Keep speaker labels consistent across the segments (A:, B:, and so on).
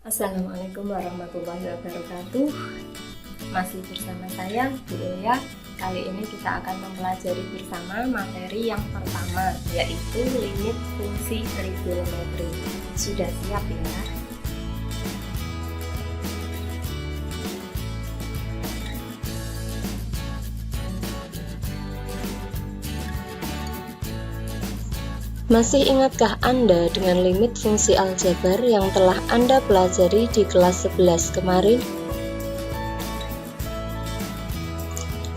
A: Assalamualaikum warahmatullahi wabarakatuh. Masih bersama saya Bu Eya. Kali ini kita akan mempelajari bersama materi yang pertama, yaitu limit fungsi trigonometri. Sudah siap ya? Masih ingatkah Anda dengan limit fungsi aljabar yang telah Anda pelajari di kelas 11 kemarin?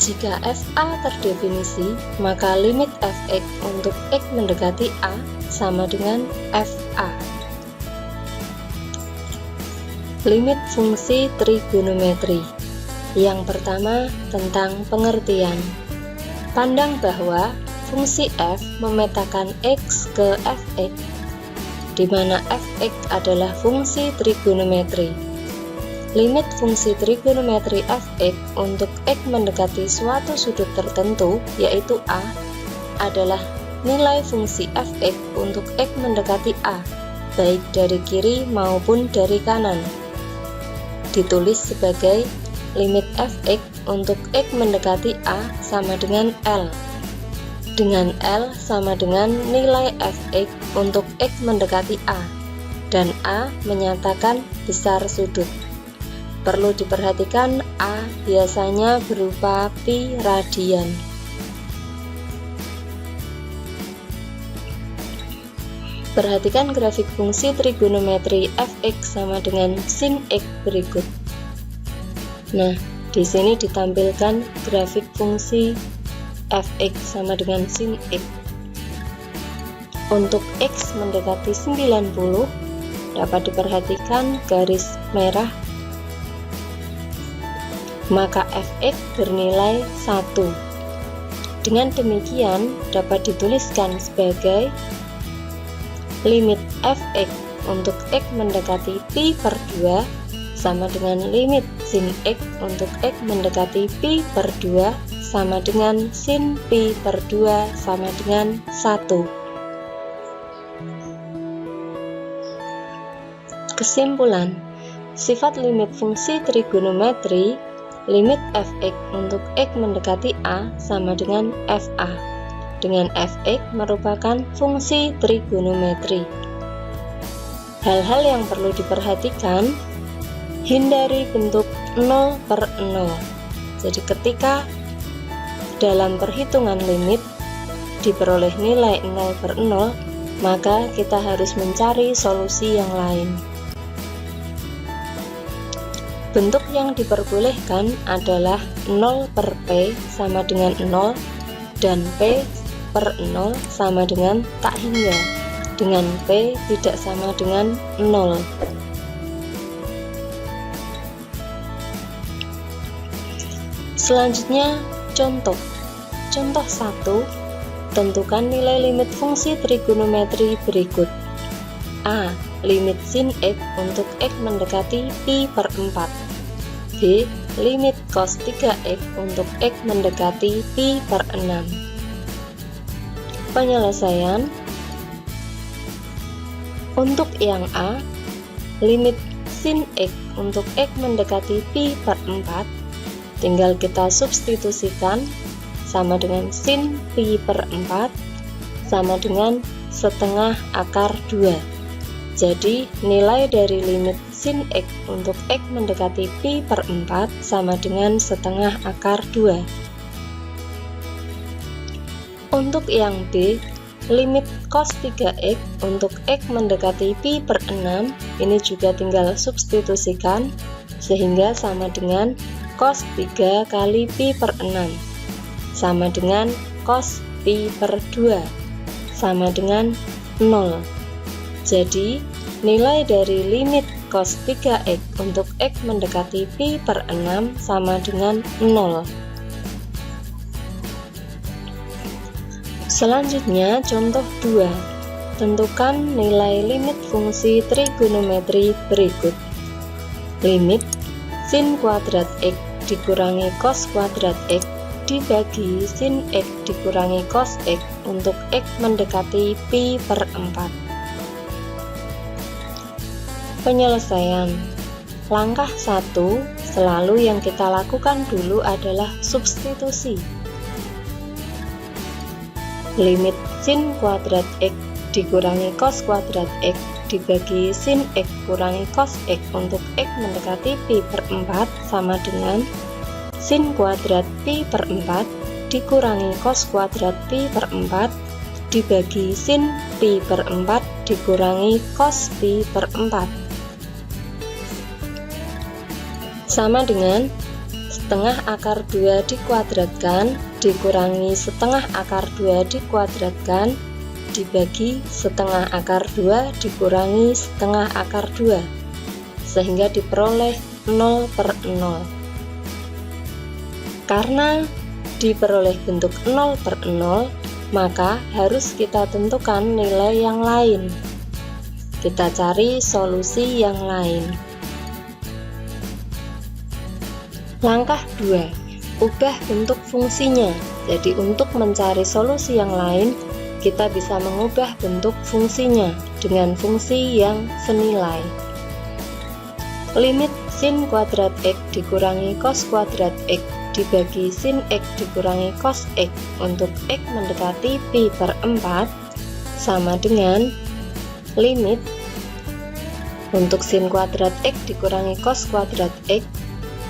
A: Jika FA terdefinisi, maka limit Fx untuk X mendekati A sama dengan FA. Limit fungsi trigonometri. Yang pertama, tentang pengertian. Pandang bahwa fungsi f memetakan x ke fx, di mana fx adalah fungsi trigonometri. Limit fungsi trigonometri fx untuk x mendekati suatu sudut tertentu, yaitu A, adalah nilai fungsi fx untuk x mendekati A, baik dari kiri maupun dari kanan. Ditulis sebagai limit fx untuk x mendekati A sama dengan L, dengan L sama dengan nilai Fx untuk X mendekati A, dan A menyatakan besar sudut. Perlu diperhatikan A biasanya berupa pi radian. Perhatikan grafik fungsi trigonometri Fx sama dengan sin X berikut. Nah, di sini ditampilkan grafik fungsi Fx sama dengan sin X. Untuk X mendekati 90 dapat diperhatikan garis merah, maka Fx bernilai 1. Dengan demikian dapat dituliskan sebagai limit Fx untuk X mendekati pi per 2 sama dengan limit sin X untuk X mendekati pi per 2 sama dengan sin pi per 2 sama dengan 1. Kesimpulan, sifat limit fungsi trigonometri, limit fx untuk x mendekati A sama dengan fa, dengan fx merupakan fungsi trigonometri. Hal-hal yang perlu diperhatikan, hindari bentuk 0 per 0. Jadi ketika dalam perhitungan limit diperoleh nilai 0 per 0, maka kita harus mencari solusi yang lain. Bentuk yang diperbolehkan adalah 0 per P sama dengan 0 dan P per 0 sama dengan tak hingga, dengan P tidak sama dengan 0. Selanjutnya, contoh 1, tentukan nilai limit fungsi trigonometri berikut. A. Limit sin X untuk X mendekati pi per 4. B. Limit cos 3X untuk X mendekati pi per 6. Penyelesaian. Untuk yang A, limit sin X untuk X mendekati pi per 4, tinggal kita substitusikan sama dengan sin pi per 4 sama dengan setengah akar 2. Jadi nilai dari limit sin X untuk X mendekati pi per 4 sama dengan setengah akar 2. Untuk yang B, limit cos 3X untuk X mendekati pi per 6, ini juga tinggal substitusikan sehingga sama dengan cos 3 kali pi per 6 sama dengan cos pi per 2 sama dengan 0. Jadi nilai dari limit cos 3X untuk X mendekati pi per 6 sama dengan 0. Selanjutnya contoh 2, tentukan nilai limit fungsi trigonometri berikut. Limit sin kuadrat X dikurangi cos kuadrat X dibagi sin X dikurangi cos X untuk X mendekati pi per 4. Penyelesaian. Langkah 1, selalu yang kita lakukan dulu adalah substitusi. Limit sin kuadrat X dikurangi cos kuadrat X dibagi sin X kurangi cos X untuk X mendekati pi per 4 sama dengan sin kuadrat pi per 4 dikurangi cos kuadrat pi per 4 dibagi sin pi per 4 dikurangi cos pi per 4 sama dengan setengah akar 2 dikuadratkan dikurangi setengah akar 2 dikuadratkan dibagi setengah akar 2 dikurangi setengah akar 2 sehingga diperoleh 0 per 0. Karena diperoleh bentuk 0 per 0, maka harus kita tentukan nilai yang lain. Kita cari solusi yang lain. Langkah 2, ubah bentuk fungsinya. Jadi untuk mencari solusi yang lain, kita bisa mengubah bentuk fungsinya dengan fungsi yang senilai. Limit sin kuadrat X dikurangi cos kuadrat X dibagi sin X dikurangi cos X untuk X mendekati pi per 4 sama dengan limit untuk sin kuadrat X dikurangi cos kuadrat X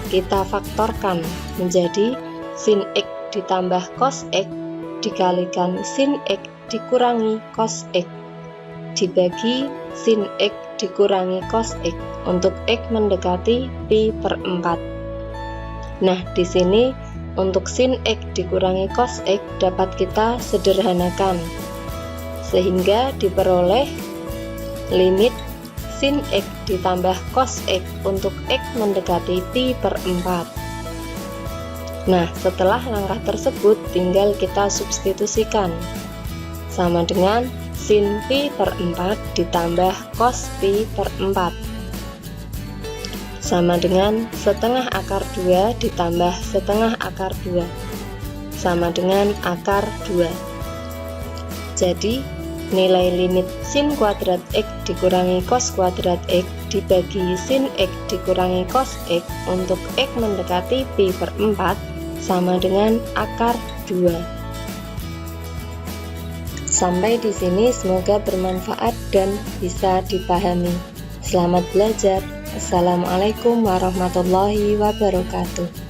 A: kita faktorkan menjadi sin X ditambah cos X dikalikan sin X dikurangi cos X dibagi sin X dikurangi cos X untuk X mendekati pi per 4. Nah, di sini untuk sin X dikurangi cos X dapat kita sederhanakan sehingga diperoleh limit sin X ditambah cos X untuk X mendekati pi per 4. Nah, setelah langkah tersebut tinggal kita substitusikan sama dengan sin pi per 4 ditambah cos pi per 4 sama dengan setengah akar 2 ditambah setengah akar 2 sama dengan akar 2. Jadi nilai limit sin kuadrat X dikurangi cos kuadrat X dibagi sin X dikurangi cos X untuk X mendekati pi per 4 sama dengan akar 2. Sampai di sini semoga bermanfaat dan bisa dipahami. Selamat belajar. Assalamualaikum warahmatullahi wabarakatuh.